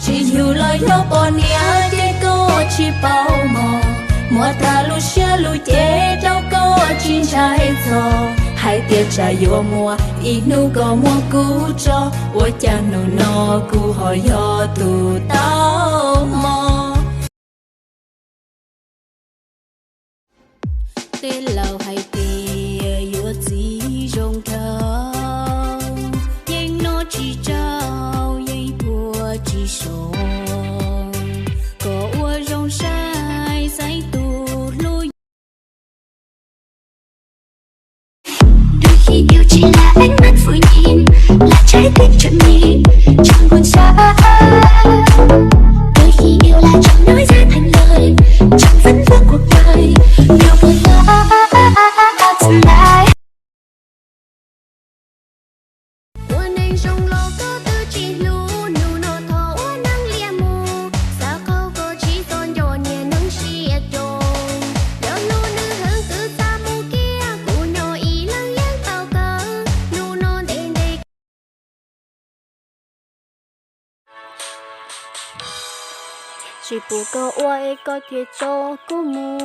chỉ nhiều lời nó còn nhớ để có chỉ bao mò mua ta lu xia lu chế đâu có chín trái giò hai tiệt trái yo mua ít nu có mua cú cho ôi chàng nu nó cú hỏi yo tu tao mò tên lầu hay tì yo gì rong thao nhưng nó chỉ trao nhưng bùa chỉ số có ua rong sai sai tu lui đôi khi yêu chỉ là ánh mắt vui nhìn là trái tim chậm nhìn chẳng buồn xa đôi khi yêu là chẳng nói ra thành lời chẳng vấn vương cuộc đời yêu buồn lắm tonight. chỉ bù câu oi có chuyện cho cô mù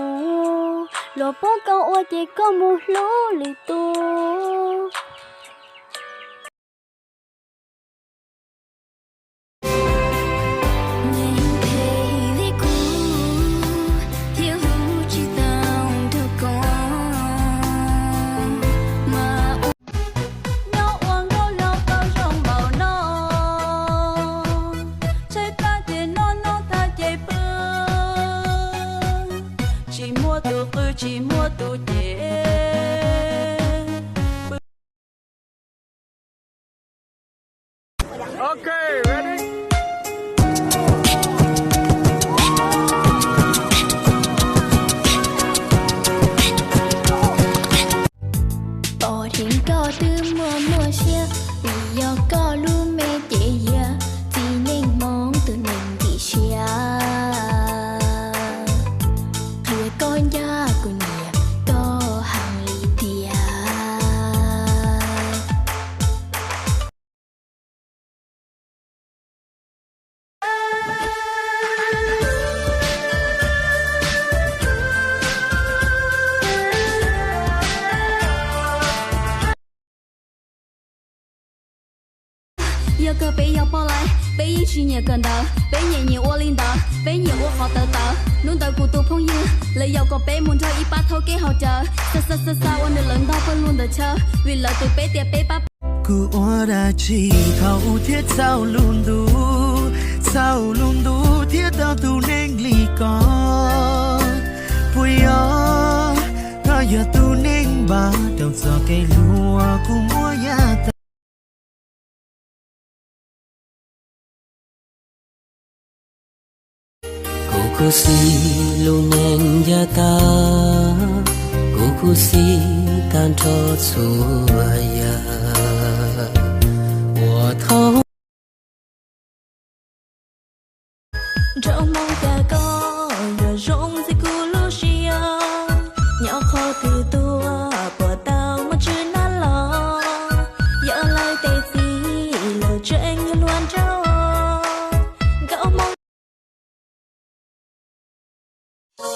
lò bố câu oi chỉ có mù lúa lì tu chỉ mua tu chế Okay, ready? bỏ thiên có từ mùa xia vì do có lu mê chế ya chỉ nên mong từ nên thị xia thưa con gia của nhà có hàng lý tia giờ cơ bé giờ bỏ lại bé ý chỉ nhẹ cần đỡ bé nhẹ nhẹ ô linh đỡ bé nhẹ ô họ tờ tờ nón tờ của tụ phong như lời giàu có bé muốn cho ý ba thâu kế hậu chờ sa ô nơi lớn đau vẫn luôn đợi chờ vì lời từ bé tiệp bé bắp cứ oa đã chỉ thâu thiết sao luôn đủ thiết tao tu nên lì con vui ó nó giờ tu nên ba đầu giờ cây lúa cũng mua ya Cô si lu neng ya ta cô si tan cho chua ya wo thao trong mong ta có giờ rong gì cô lu xia nhỏ khó từ tua của tao mà chưa năn lo giờ lại tê gì lời chuyện như luôn trao gạo mong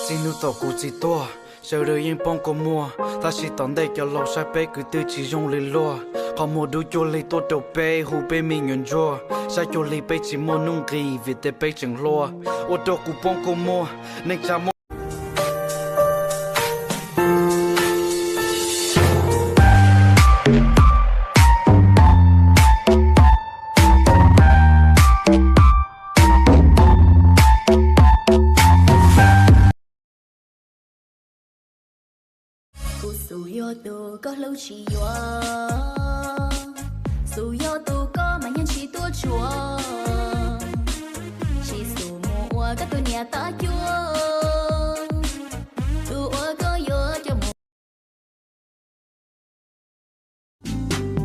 xin nu tổ cụ chỉ to giờ đời yên bông có mua ta chỉ tận đây cho lâu sai bé cứ tư chỉ dùng lấy lo họ mua đủ cho lấy tốt đầu bé hù bé mình nhận cho sai cho lấy bé chỉ mua nung ghi vì té bé chẳng lo ô tô cụ bông có mua nên cha mua dù yo tu có lâu chỉ yo dù yo tu có mà nhân chỉ tua chùa chỉ dù mua các tôi nhà ta chua tu có yo cho một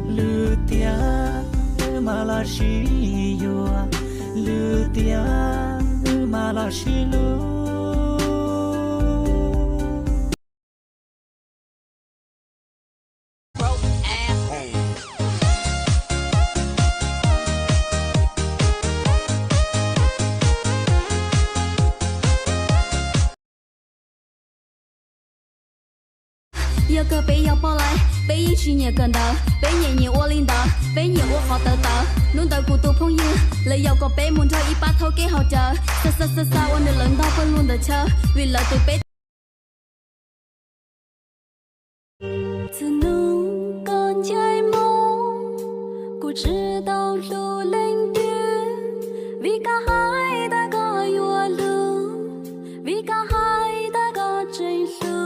lư tia mà là chỉ yo lư tia mà là chỉ lu 有个背要包来，背一去年跟到，背年年我领导，背年我好得到，弄到孤独朋友，来有个背门头一把头给好着，撒我的轮到不轮的车，为了对背。自侬còn chạy mong, cô知道路lên đường, vì cả hai ta có yêu lưu, vì cả hai ta có tranh lưu.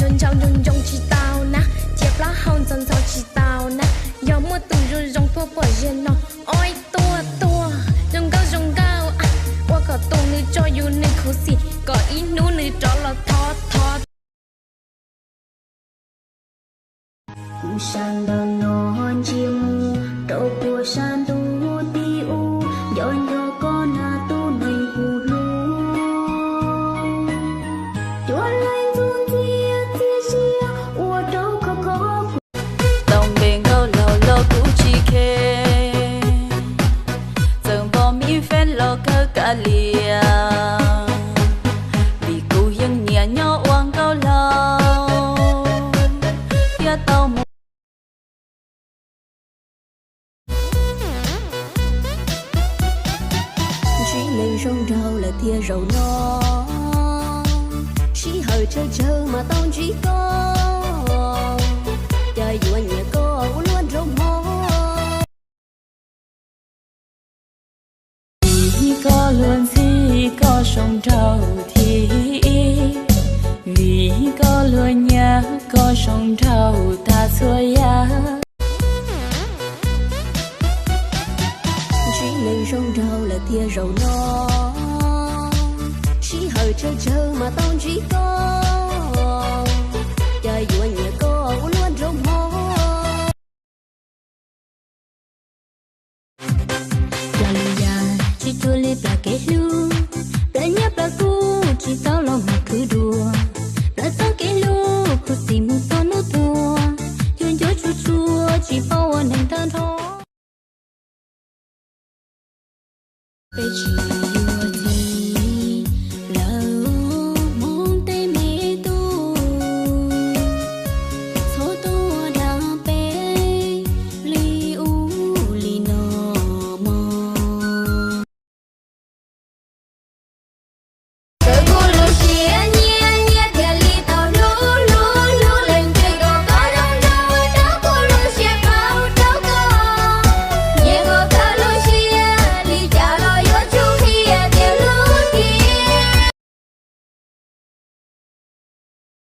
Nhân trong chỉ tao na, chép lá hồng dần dần chỉ tao na, giờ mua từ rồi trong thua bỏ riêng nó, ôi tua trong cao, qua cả tung nữ cho yêu nữ khổ xì, có ý nữ nữ cho là thọt. Cú san đang non chim, đâu cua san tu ti u, do con na tu này cù lu. Chúa lên dung chia, ua đâu có. Đồng bên câu lâu cú chi kê, dần bỏ mi phen lo cơ cả lia, vì cú hiên nhẹ nhỏ oang câu lâu, kia tao. Lên rong rau là thia rau no, chỉ hơi chờ mà tao chỉ có, trời vừa nhẹ có luôn rong ho. Vì có luôn gì có rong rau thì, vì có luôn nhớ có rong rau ta xuôi ya. Lên rong rau là thia rau no, chỉ hơi chờ mà tao chỉ có, trời vừa nhẹ có luôn rong ho. Là chỉ tôi lấy bạc cái lu, đã nhấp bạc cu chỉ tao lòng mà cứ đùa, đã tao cái lu cứ tìm một con nút thua, chua chua chỉ bao anh thành thân thôi. Be